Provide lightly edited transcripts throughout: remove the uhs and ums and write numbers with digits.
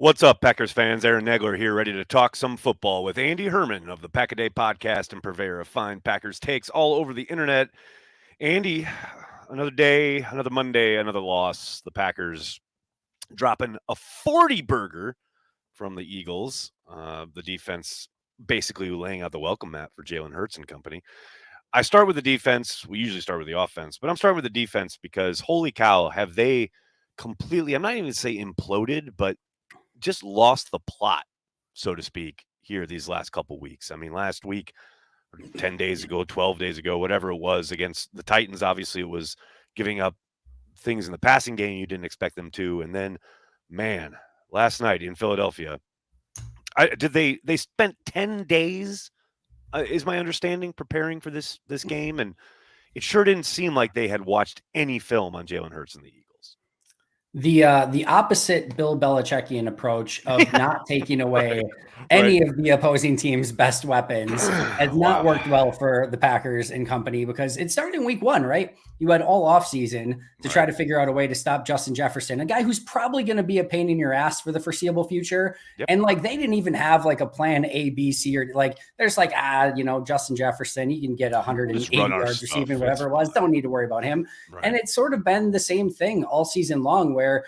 What's up, Packers fans? Aaron Negler here, ready to talk some football with Andy Herman of the Pack-A-Day podcast and purveyor of fine Packers takes all over the internet. Andy, another day, another Monday, another loss. The Packers dropping a 40 burger from the Eagles. The defense basically laying out the welcome mat for Jalen Hurts and company. I start with the defense. We usually start with the offense, but I'm starting with the defense because holy cow, have they completely, I'm not even going to say imploded, but just lost the plot, so to speak, here these last couple weeks. I mean, last week, 10 days ago, 12 days ago, whatever it was against the Titans, obviously it was giving up things in the passing game you didn't expect them to. And then, man, last night in Philadelphia, they spent 10 days, is my understanding, preparing for this game. And it sure didn't seem like they had watched any film on Jalen Hurts and the Eagles. The opposite Bill Belichickian approach of not taking away any of the opposing team's best weapons has not worked well for the Packers and company, because it started in week 1, right? You had all offseason to try to figure out a way to stop Justin Jefferson, a guy who's probably going to be a pain in your ass for the foreseeable future. Yep. And like, they didn't even have like a plan A, B, C, or like, there's like, Justin Jefferson, he can get 180 yards receiving, whatever it was. Don't need to worry about him. Right. And it's sort of been the same thing all season long, where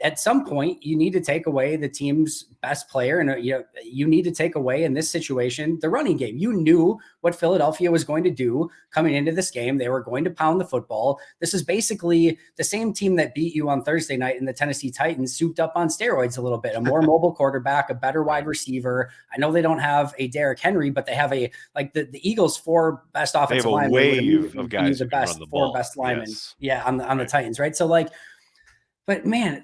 at some point you need to take away the team's best player. And you need to take away, in this situation, the running game. You knew what Philadelphia was going to do coming into this game. They were going to pound the football. This is basically the same team that beat you on Thursday night in the Tennessee Titans, souped up on steroids a little bit, a more mobile quarterback, a better wide receiver. I know they don't have a Derrick Henry, but they have the Eagles' 4 best offensive linemen. Wave of guys who can run the ball. 4 best linemen. Yes. On the Titans, right? So but man,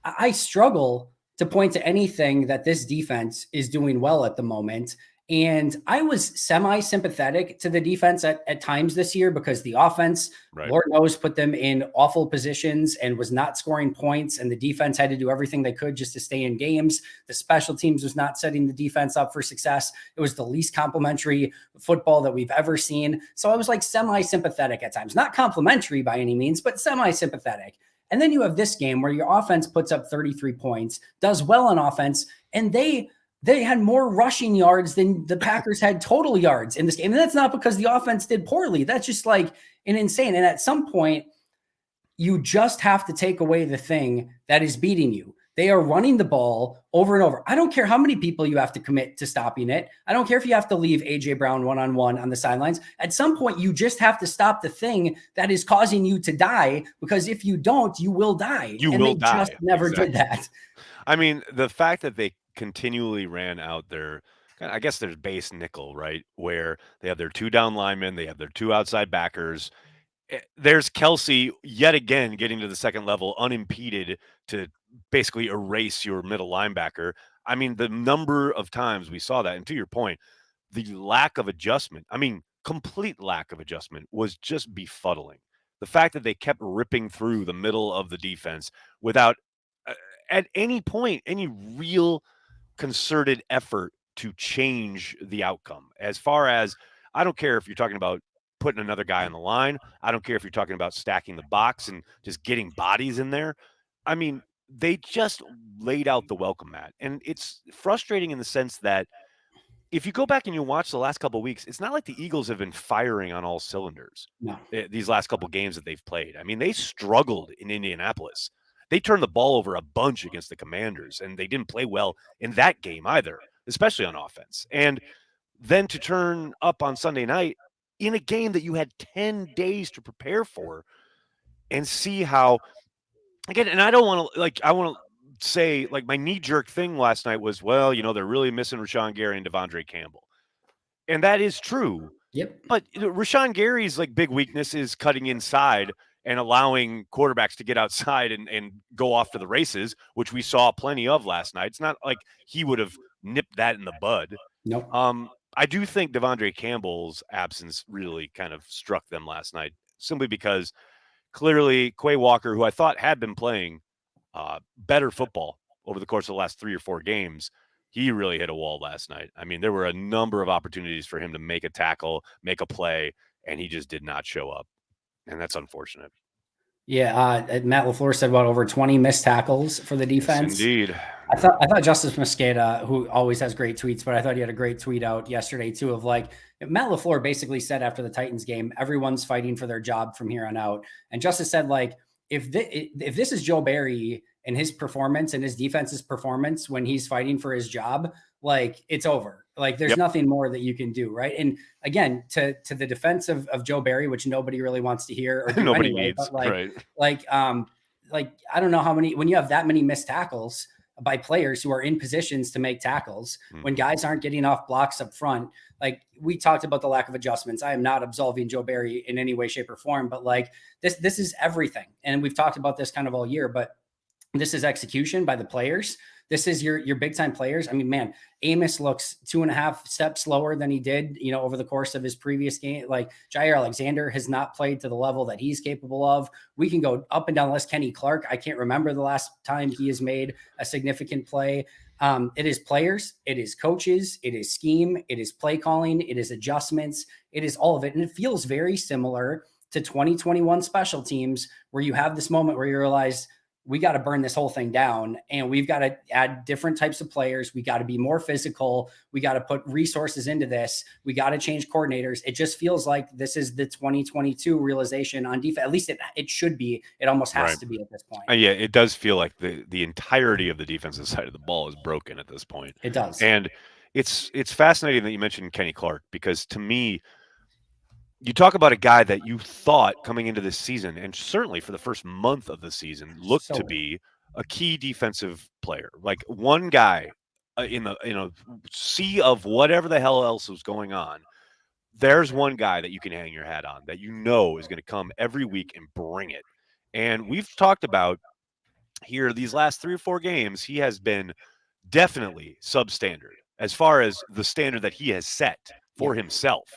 I struggle to point to anything that this defense is doing well at the moment. And I was semi-sympathetic to the defense at times this year, because the offense, Lord knows, put them in awful positions and was not scoring points. And the defense had to do everything they could just to stay in games. The special teams was not setting the defense up for success. It was the least complimentary football that we've ever seen. So I was semi-sympathetic at times, not complimentary by any means, but semi-sympathetic. And then you have this game where your offense puts up 33 points, does well on offense, and they had more rushing yards than the Packers had total yards in this game. And that's not because the offense did poorly. That's just an insane. And at some point, you just have to take away the thing that is beating you. They are running the ball over and over. I don't care how many people you have to commit to stopping it. I don't care if you have to leave A.J. Brown one-on-one on the sidelines. At some point, you just have to stop the thing that is causing you to die, because if you don't, you will die. They just never did that. I mean, the fact that they continually ran out their base nickel, right, where they have their 2 down linemen, they have their 2 outside backers. There's Kelsey yet again getting to the second level unimpeded to basically erase your middle linebacker. I mean, the number of times we saw that, and to your point, the lack of adjustment, complete lack of adjustment, was just befuddling. The fact that they kept ripping through the middle of the defense without at any point any real concerted effort to change the outcome. As far as, I don't care if you're talking about putting another guy on the line. I don't care if you're talking about stacking the box and just getting bodies in there. I mean, they just laid out the welcome mat. And it's frustrating in the sense that if you go back and you watch the last couple of weeks, it's not like the Eagles have been firing on all cylinders. No. These last couple of games that they've played. I mean, they struggled in Indianapolis. They turned the ball over a bunch against the Commanders, and they didn't play well in that game either, especially on offense. And then to turn up on Sunday night in a game that you had 10 days to prepare for, and see how, again, and I don't want to, I want to say, my knee-jerk thing last night was, well, they're really missing Rashawn Gary and Devondre Campbell. And that is true. Yep. But Rashawn Gary's big weakness is cutting inside and allowing quarterbacks to get outside and go off to the races, which we saw plenty of last night. It's not like he would have nipped that in the bud. Nope. I do think Devondre Campbell's absence really kind of struck them last night, simply because clearly Quay Walker, who I thought had been playing better football over the course of the last 3 or 4 games, he really hit a wall last night. I mean, there were a number of opportunities for him to make a tackle, make a play, and he just did not show up. And that's unfortunate. Yeah, Matt LaFleur said what, over 20 missed tackles for the Yes, defense. indeed. I thought Justice Mosqueda, who always has great tweets, but I thought he had a great tweet out yesterday too of like Matt LaFleur basically said after the Titans game, everyone's fighting for their job from here on out. And Justice said like if this is Joe Barry and his performance and his defense's performance when he's fighting for his job, like it's over. Like there's Yep. nothing more that you can do, right? And again, to the defense of Joe Barry, which nobody really wants to hear or do Nobody anyway, needs, but like right? like like I don't know how many when you have that many missed tackles by players who are in positions to make tackles, when guys aren't getting off blocks up front. Like we talked about the lack of adjustments. I am not absolving Joe Barry in any way, shape, or form, but like this is everything. And we've talked about this kind of all year, but this is execution by the players. This is your big time players. I mean, man, Amos looks 2.5 steps slower than he did, over the course of his previous game. Like Jair Alexander has not played to the level that he's capable of. We can go up and down the list. Kenny Clark, I can't remember the last time he has made a significant play. It is players, it is coaches, it is scheme, it is play calling, it is adjustments, it is all of it. And it feels very similar to 2021 special teams, where you have this moment where you realize we got to burn this whole thing down, and we've got to add different types of players. We got to be more physical. We got to put resources into this. We got to change coordinators. It just feels like this is the 2022 realization on defense. At least it should be. It almost has to be at this point. Yeah, it does feel like the entirety of the defensive side of the ball is broken at this point. It does. And it's fascinating that you mentioned Kenny Clark, because to me, you talk about a guy that you thought coming into this season, and certainly for the first month of the season, looked to be a key defensive player, like one guy in the sea of whatever the hell else was going on. There's one guy that you can hang your hat on that is going to come every week and bring it. And we've talked about here these last 3 or 4 games, he has been definitely substandard as far as the standard that he has set for himself.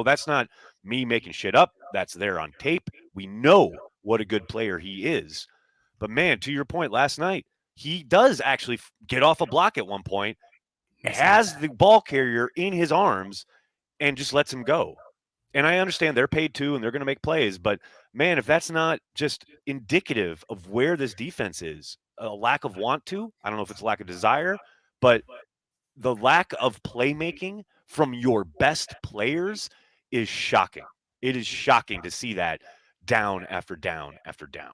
That's not me making shit up. That's there on tape. We know what a good player he is. But man, to your point last night, he does actually get off a block at one point, has the ball carrier in his arms, and just lets him go. And I understand they're paid too, and they're going to make plays. But man, if that's not just indicative of where this defense is, a lack of want to, I don't know if it's a lack of desire, but the lack of playmaking from your best players is shocking. It is shocking to see that down after down after down.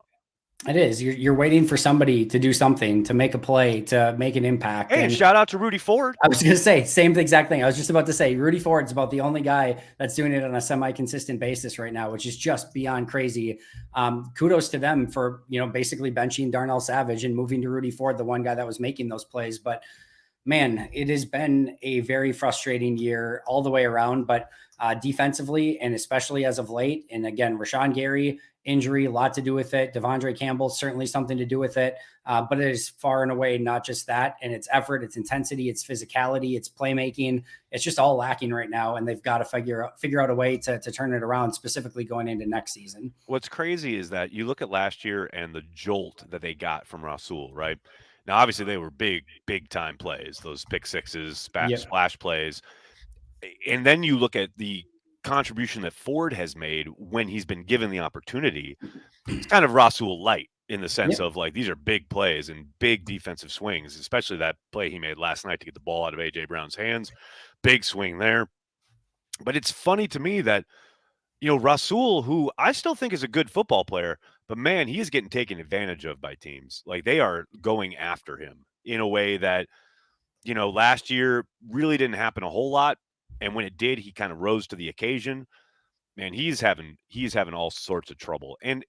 It is. You're waiting for somebody to do something, to make a play, to make an impact. Hey, and shout out to Rudy Ford. I was going to say same exact thing. I was just about to say Rudy Ford's about the only guy that's doing it on a semi-consistent basis right now, which is just beyond crazy. Kudos to them for, basically benching Darnell Savage and moving to Rudy Ford, the one guy that was making those plays. But man, it has been a very frustrating year all the way around, but defensively, and especially as of late. And again, Rashawn Gary injury, a lot to do with it. Devondre Campbell, certainly something to do with it. But it is far and away not just that. And it's effort, it's intensity, it's physicality, it's playmaking. It's just all lacking right now. And they've got to figure out a way to turn it around, specifically going into next season. What's crazy is that you look at last year and the jolt that they got from Rasul, right? Now, obviously, they were big time plays, those pick sixes, splash plays. And then you look at the contribution that Ford has made when he's been given the opportunity. It's kind of Rasul light in the sense of like, these are big plays and big defensive swings, especially that play he made last night to get the ball out of A.J. Brown's hands. Big swing there. But it's funny to me that, Rasul, who I still think is a good football player, but man, he is getting taken advantage of by teams. Like they are going after him in a way that, last year really didn't happen a whole lot. And when it did, he kind of rose to the occasion. Man, he's having all sorts of trouble. And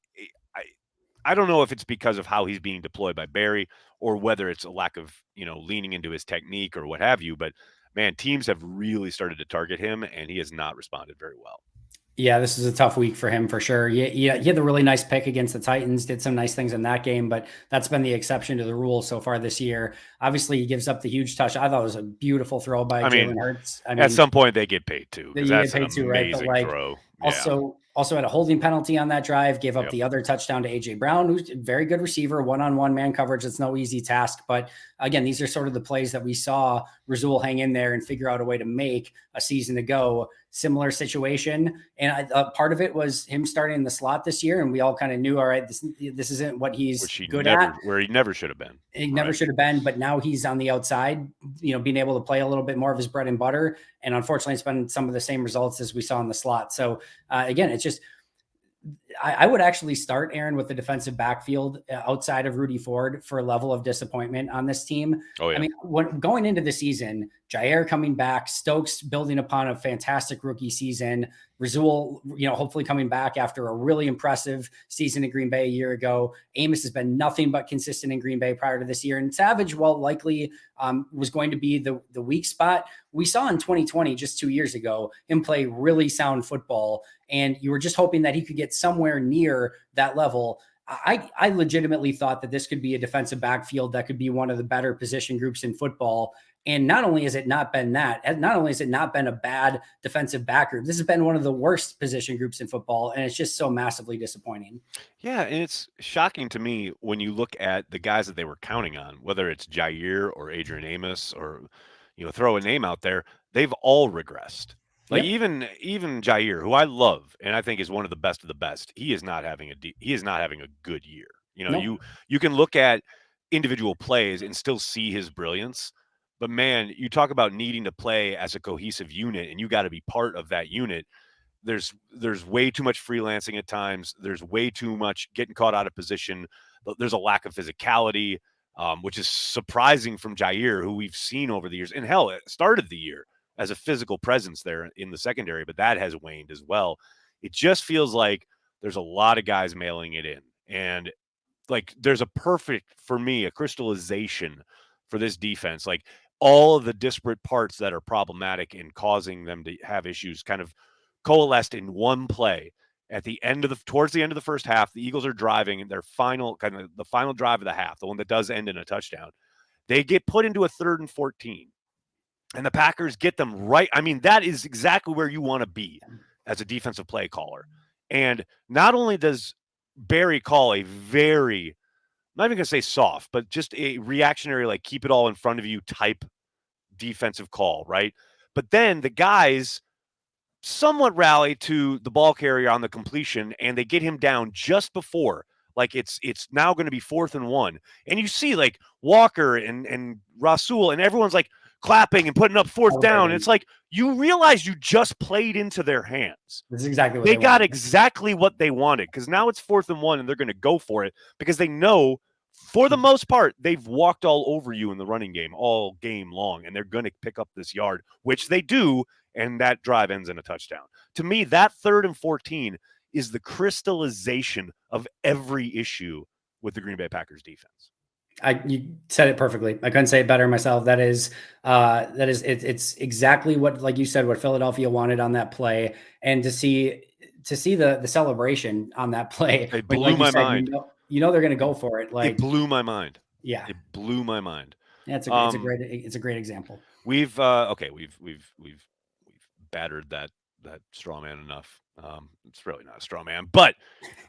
I don't know if it's because of how he's being deployed by Barry or whether it's a lack of, leaning into his technique or what have you. But man, teams have really started to target him, and he has not responded very well. Yeah, this is a tough week for him for sure. Yeah, he had a really nice pick against the Titans, did some nice things in that game, but that's been the exception to the rule so far this year. Obviously, he gives up the huge touch. I thought it was a beautiful throw by Jalen Hurts. At some point they get paid too, because that's an amazing throw. Yeah. Also had a holding penalty on that drive, gave up Yep. the other touchdown to AJ Brown, who's a very good receiver, one-on-one man coverage. It's no easy task. But again, these are sort of the plays that we saw Rasul hang in there and figure out a way to make a season ago. Similar situation. And part of it was him starting in the slot this year. And we all kind of knew, all right, this isn't what he's good at. Where he never should have been. He never should have been, but now he's on the outside, being able to play a little bit more of his bread and butter. And unfortunately, it's been some of the same results as we saw in the slot. So again, it's just, I would actually start Aaron with the defensive backfield outside of Rudy Ford for a level of disappointment on this team. Oh, yeah. I mean, when going into the season, Jair coming back, Stokes building upon a fantastic rookie season, Rasul, hopefully coming back after a really impressive season in Green Bay a year ago. Amos has been nothing but consistent in Green Bay prior to this year. And Savage, while likely was going to be the weak spot, we saw in 2020, just 2 years ago, him play really sound football. And you were just hoping that he could get somewhere near that level. I legitimately thought that this could be a defensive backfield that could be one of the better position groups in football. And not only has it not been that, not only has it not been a bad defensive back group, this has been one of the worst position groups in football. And it's just so massively disappointing. Yeah, and it's shocking to me when you look at the guys that they were counting on, whether it's Jair or Adrian Amos or, throw a name out there, they've all regressed. Like Yep. even Jair, who I love and I think is one of the best, he is not having a good year. Nope. You can look at individual plays and still see his brilliance, but man, you talk about needing to play as a cohesive unit, and you got to be part of that unit. There's way too much freelancing at times. There's way too much getting caught out of position. There's a lack of physicality, which is surprising from Jair, who we've seen over the years. And hell, it started the year as a physical presence there in the secondary, but that has waned as well. It just feels like there's a lot of guys mailing it in. And like there's a crystallization for this defense. Like all of the disparate parts that are problematic and causing them to have issues kind of coalesced in one play at the end of towards the end of the first half. The Eagles are driving their final drive of the half, the one that does end in a touchdown. They get put into a 3rd and 14, and the Packers get them right. I mean, that is exactly where you want to be as a defensive play caller. And not only does Barry call a very, I'm not even going to say soft, but just a reactionary, like keep it all in front of you type defensive call, right? But then the guys somewhat rally to the ball carrier on the completion, and they get him down just before, like it's now going to be 4th and 1. And you see like Walker and Rasul and everyone's like clapping and putting up 4th down. It's like you realize you just played into their hands. This is exactly what they got wanted. exactly what they wanted, because now it's 4th and 1 and they're going to go for it because they know for the most part they've walked all over you in the running game all game long, and they're going to pick up this yard, which they do. And that drive ends in a touchdown. To me, that 3rd and 14 is the crystallization of every issue with the Green Bay Packers defense. You said it perfectly. I couldn't say it better myself. It's exactly what, like you said, what Philadelphia wanted on that play. And to see the celebration on that play, it blew my mind. They're going to go for it. Like it blew my mind. Yeah, it blew my mind. Yeah, it's a great example. We've battered that straw man enough. It's really not a straw man, but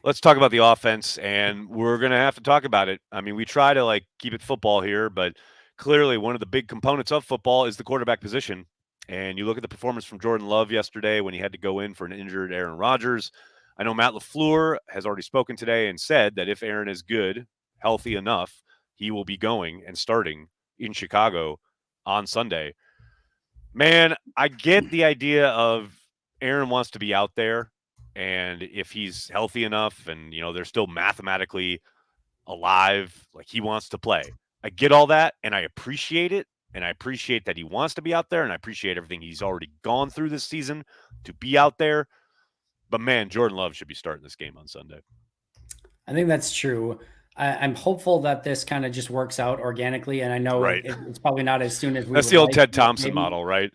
let's talk about the offense, and we're going to have to talk about it. I mean, we try to like keep it football here, but clearly one of the big components of football is the quarterback position. And you look at the performance from Jordan Love yesterday when he had to go in for an injured Aaron Rodgers. I know Matt LaFleur has already spoken today and said that if Aaron is good, healthy enough, he will be going and starting in Chicago on Sunday. Man, I get the idea of Aaron wants to be out there, and if he's healthy enough and, they're still mathematically alive, like he wants to play. I get all that, and I appreciate it, and I appreciate that he wants to be out there, and I appreciate everything he's already gone through this season to be out there. But, man, Jordan Love should be starting this game on Sunday. I think that's true. I'm hopeful that this kind of just works out organically, and I know it's probably not as soon as we. That's the old Ted Thompson model, right?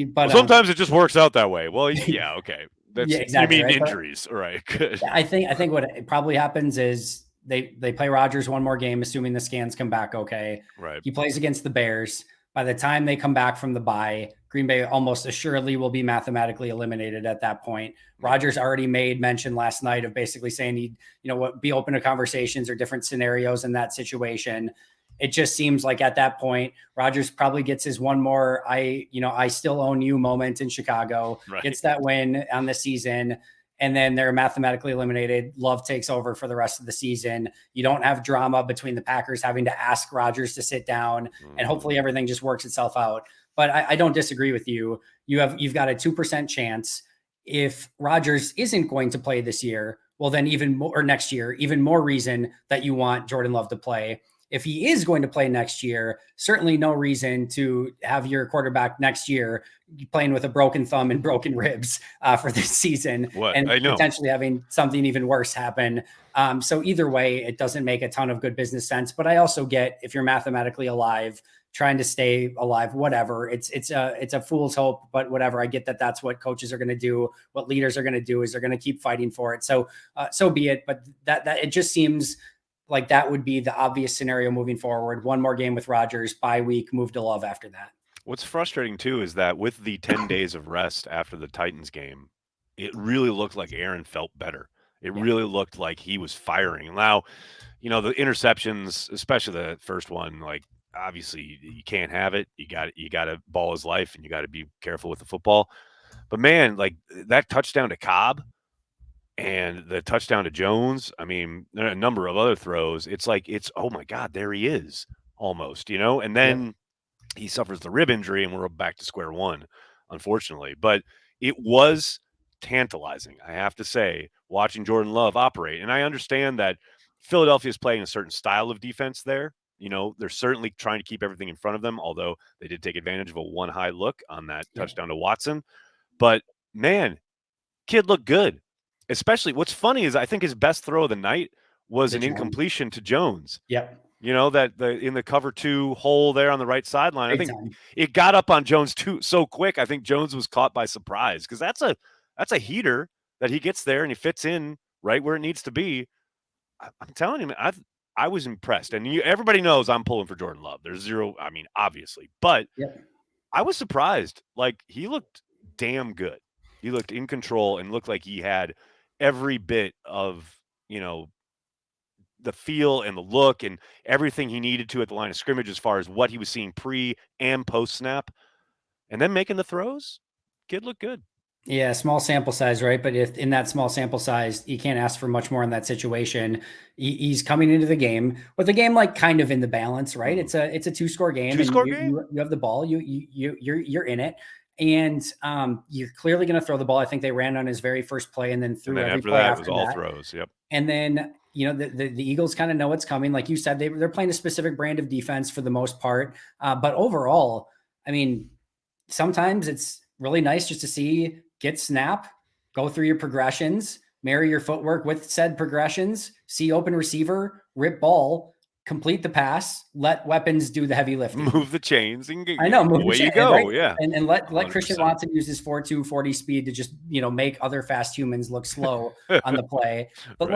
But sometimes it just works out that way. Well, yeah, okay. That's, yeah, exactly. You mean injuries, right? Good. I think what probably happens is they play Rodgers one more game, assuming the scans come back okay. Right. He plays against the Bears. By the time they come back from the bye, Green Bay almost assuredly will be mathematically eliminated at that point. Yeah. Rodgers already made mention last night of basically saying he'd, be open to conversations or different scenarios in that situation. It just seems like at that point, Rodgers probably gets his one more I still own you moment in Chicago, Right. gets that win on the season, and then they're mathematically eliminated. Love takes over for the rest of the season. You don't have drama between the Packers having to ask Rodgers to sit down, and hopefully everything just works itself out. But I don't disagree with you. You've got a 2% chance. If Rodgers isn't going to play this year, well, then even more, or next year, even more reason that you want Jordan Love to play. If he is going to play next year, certainly no reason to have your quarterback next year playing with a broken thumb and broken ribs for this season, and potentially having something even worse happen. So either way, it doesn't make a ton of good business sense. But I also get, if you're mathematically alive, trying to stay alive, whatever. It's a fool's hope, but whatever. I get that that's what coaches are going to do. What leaders are going to do is they're going to keep fighting for it. So so be it. But that it just seems like that would be the obvious scenario moving forward. One more game with Rodgers, bye week, move to Love after that. What's frustrating too is that with the 10 days of rest after the Titans game, it really looked like Aaron felt better. It really looked like he was firing. Now, the interceptions, especially the first one, like obviously you can't have it. You got to ball his life, and you got to be careful with the football. But man, like that touchdown to Cobb and the touchdown to Jones, I mean, there are a number of other throws. It's like, oh my God, there he is almost, and then he suffers the rib injury and we're back to square one, unfortunately. But it was tantalizing, I have to say, watching Jordan Love operate. And I understand that Philadelphia is playing a certain style of defense there. They're certainly trying to keep everything in front of them, although they did take advantage of a one high look on that touchdown to Watson. But man, kid looked good. Especially what's funny is I think his best throw of the night was an incompletion to Jones. Yep. That in the cover 2 hole there on the right sideline. I think it got up on Jones so quick. I think Jones was caught by surprise, because that's a heater that he gets there and he fits in right where it needs to be. I'm telling you, man, I was impressed. And everybody knows I'm pulling for Jordan Love. There's zero, I mean, obviously. But I was surprised. Like, he looked damn good. He looked in control and looked like he had every bit of, the feel and the look and everything he needed to at the line of scrimmage as far as what he was seeing pre and post snap, and then making the throws. Kid looked good. Yeah, small sample size, right? But if in that small sample size, you can't ask for much more in that situation. He's coming into the game with the game like kind of in the balance, right? It's a 2-score game. You have the ball. You're in it. And you're clearly going to throw the ball. I think they ran on his very first play and then threw every play after that. It was all throws. Yep. And then, the Eagles kind of know what's coming. Like you said, they're playing a specific brand of defense for the most part. But overall, I mean, sometimes it's really nice just to see get snap, go through your progressions, marry your footwork with said progressions, see open receiver, rip ball, complete the pass, let weapons do the heavy lifting. Move the chains. And away you go. Right? Yeah. And let Christian Watson use his 4.2 40 speed to just, make other fast humans look slow on the play. But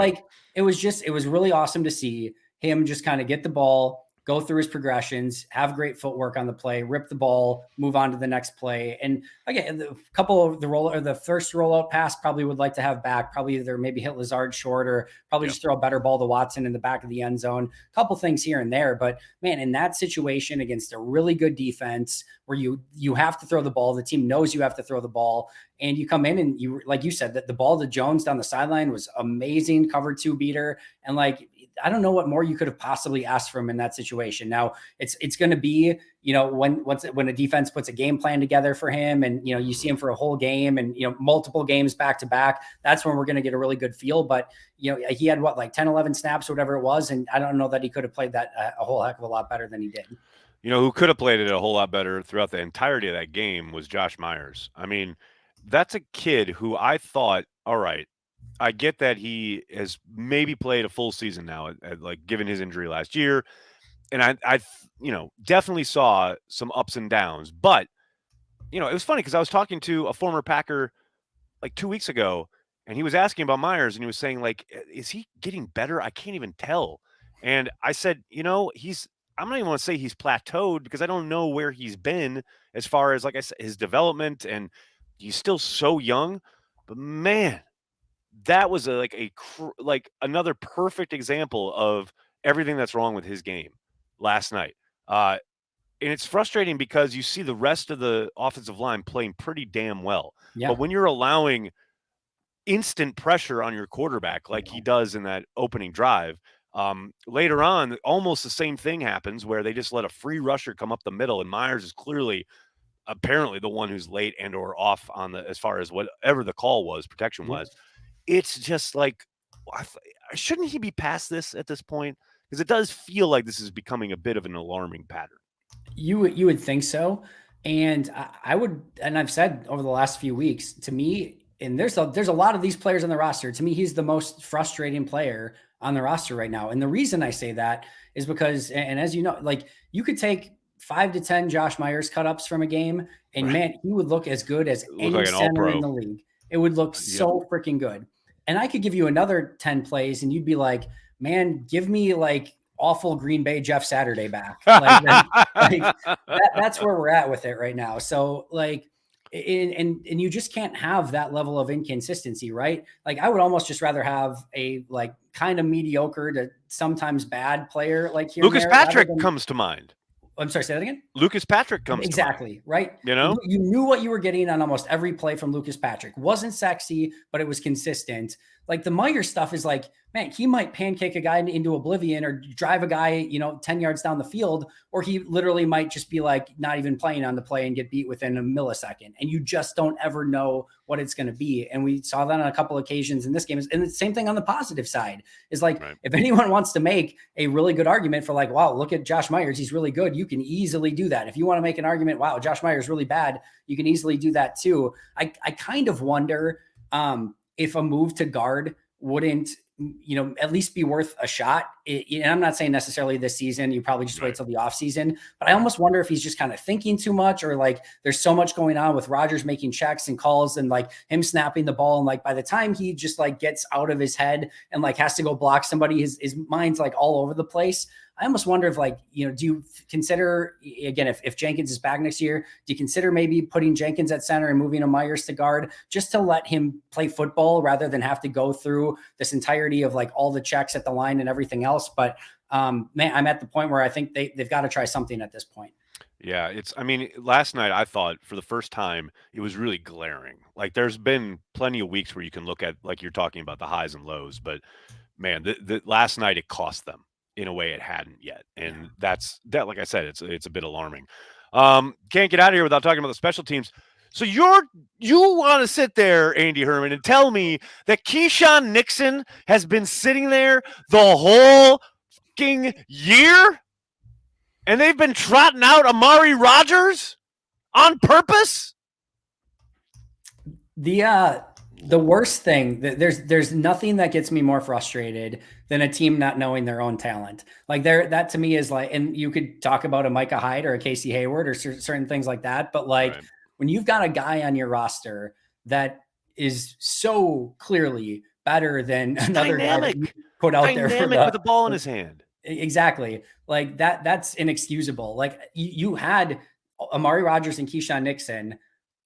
it was really awesome to see him just kind of get the ball, go through his progressions, have great footwork on the play, rip the ball, move on to the next play. And again, a couple of the first rollout pass probably would like to have back, probably either maybe hit Lazard short or probably just throw a better ball to Watson in the back of the end zone. A couple things here and there, but man, in that situation against a really good defense where you have to throw the ball, the team knows you have to throw the ball, and you come in and you, like you said, that the ball to Jones down the sideline was amazing, cover 2 beater. And I don't know what more you could have possibly asked from him in that situation. Now it's going to be, when a defense puts a game plan together for him and, you see him for a whole game and, multiple games back to back, that's when we're going to get a really good feel. But, he had 10, 11 snaps, or whatever it was. And I don't know that he could have played that a whole heck of a lot better than he did. Who could have played it a whole lot better throughout the entirety of that game was Josh Myers. I mean, that's a kid who I thought, all right, I get that he has maybe played a full season now, given his injury last year. And I definitely saw some ups and downs. But, it was funny because I was talking to a former Packer 2 weeks ago, and he was asking about Myers, and he was saying, is he getting better? I can't even tell. And I said, I'm not even want to say he's plateaued because I don't know where he's been as far as, like I said, his development, and he's still so young. But man, that was like another perfect example of everything that's wrong with his game last night. And it's frustrating because you see the rest of the offensive line playing pretty damn well. Yeah. But when you're allowing instant pressure on your quarterback like he does in that opening drive, later on, almost the same thing happens where they just let a free rusher come up the middle, and Myers is clearly apparently the one who's late and or off on the as far as whatever the call was, protection Yeah. was. It's just like, shouldn't he be past this at this point? Because it does feel like this is becoming a bit of an alarming pattern. You would think so, and I would, and I've said over the last few weeks, to me, and there's a lot of these players on the roster. To me, he's the most frustrating player on the roster right now. And the reason I say that is because, and as you know, like you could take 5 to 10 Josh Myers cut ups from a game, and Right. man, he would look as good as Look any like an center in all-pro. the league. It would look Yep. so freaking good. And I could give you another 10 plays, and you'd be like, man, give me like awful Green Bay Jeff Saturday back. That's where we're at with it right now. So like, and you just can't have that level of inconsistency, right? Like I would almost just rather have a like kind of mediocre to sometimes bad player like here Lucas and there. Patrick comes to mind. I'm sorry, say that again. Lucas Patrick comes to mind. Exactly, right? You know? You knew what you were getting on almost every play from Lucas Patrick. Wasn't sexy, but it was consistent. Like the Meyer stuff is like, man, he might pancake a guy into oblivion or drive a guy, 10 yards down the field, or he literally might just be like not even playing on the play and get beat within a millisecond. And you just don't ever know what it's going to be. And we saw that on a couple occasions in this game. And the same thing on the positive side is like, right. If anyone wants to make a really good argument for like, wow, look at Josh Myers, he's really good. You can easily do that. If you want to make an argument, wow, Josh Myers really bad, you can easily do that too. I kind of wonder if a move to guard wouldn't, at least be worth a shot. And I'm not saying necessarily this season, you probably just wait till the off season, but I almost wonder if he's just kind of thinking too much, or like there's so much going on with Rodgers making checks and calls and like him snapping the ball. And like, by the time he just like gets out of his head and like has to go block somebody, his mind's like all over the place. I almost wonder if like, do you consider, again, if Jenkins is back next year, do you consider maybe putting Jenkins at center and moving a Myers to guard just to let him play football rather than have to go through this entirety of like all the checks at the line and everything else? But man, I'm at the point where I think they've got to try something at this point. Yeah, last night I thought for the first time it was really glaring. Like there's been plenty of weeks where you can look at, like you're talking about, the highs and lows, but man, the last night it cost them in a way it hadn't yet. And that's like I said, it's a bit alarming. Can't get out of here without talking about the special teams. So you want to sit there, Andy Herman, and tell me that Keisean Nixon has been sitting there the whole fucking year? And they've been trotting out Amari Rodgers on purpose? The worst thing, there's nothing that gets me more frustrated than a team not knowing their own talent. Like that to me is like, and you could talk about a Micah Hyde or a Casey Hayward or certain things like that. But like when you've got a guy on your roster that is so clearly better than another guy that you put out there with the ball in his hand. Exactly. Like that's inexcusable. Like you had Amari Rodgers and Keisean Nixon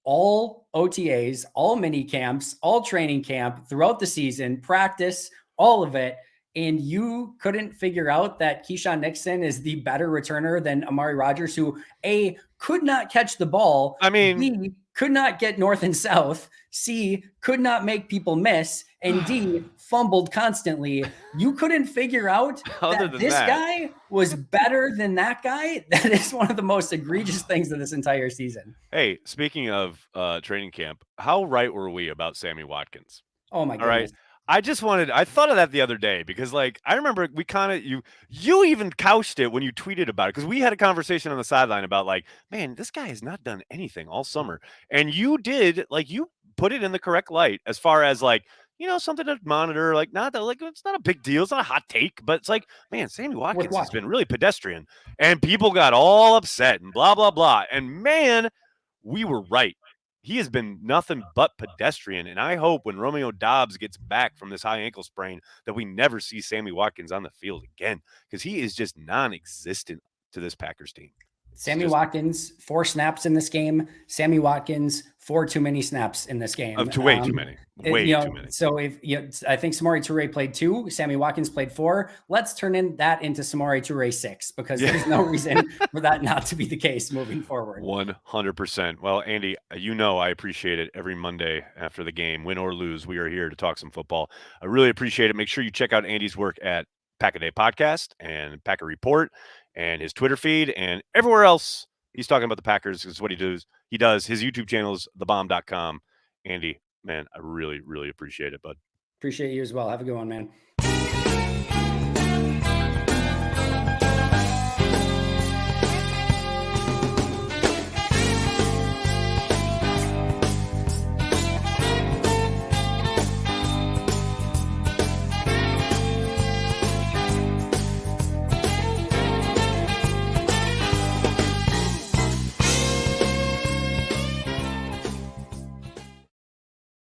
all OTAs, all mini camps, all training camp throughout the season, practice, all of it. And you couldn't figure out that Keisean Nixon is the better returner than Amari Rodgers, who A, could not catch the ball. B, could not get north and south. C, could not make people miss. And D, fumbled constantly. You couldn't figure out that this guy was better than that guy. That is one of the most egregious things of this entire season. Hey, speaking of training camp, how right were we about Sammy Watkins? Oh my goodness. All right. I thought of that the other day because like, I remember we kind of, you even couched it when you tweeted about it. Cause we had a conversation on the sideline about like, man, this guy has not done anything all summer. And you did, like, you put it in the correct light as far as like, something to monitor, like not that, like, it's not a big deal. It's not a hot take, but it's like, man, Sammy Watkins has been really pedestrian, and people got all upset and blah, blah, blah. And man, we were right. He has been nothing but pedestrian, and I hope when Romeo Doubs gets back from this high ankle sprain that we never see Sammy Watkins on the field again, because he is just non-existent to this Packers team. Sammy Watkins, 4 snaps in this game. Sammy Watkins, 4 too many snaps in this game. Way too many. Too many. So if I think Samori Toure played 2, Sammy Watkins played 4. Let's turn that into Samori Toure 6 because there's no reason for that not to be the case moving forward. 100%. Well, Andy, I appreciate it every Monday after the game, win or lose. We are here to talk some football. I really appreciate it. Make sure you check out Andy's work at Pack a Day Podcast and Packer Report and his Twitter feed and everywhere else. He's talking about the Packers is what he does. He does. His YouTube channel is thebomb.com. Andy, man, I really, really appreciate it, bud. Appreciate you as well. Have a good one, man.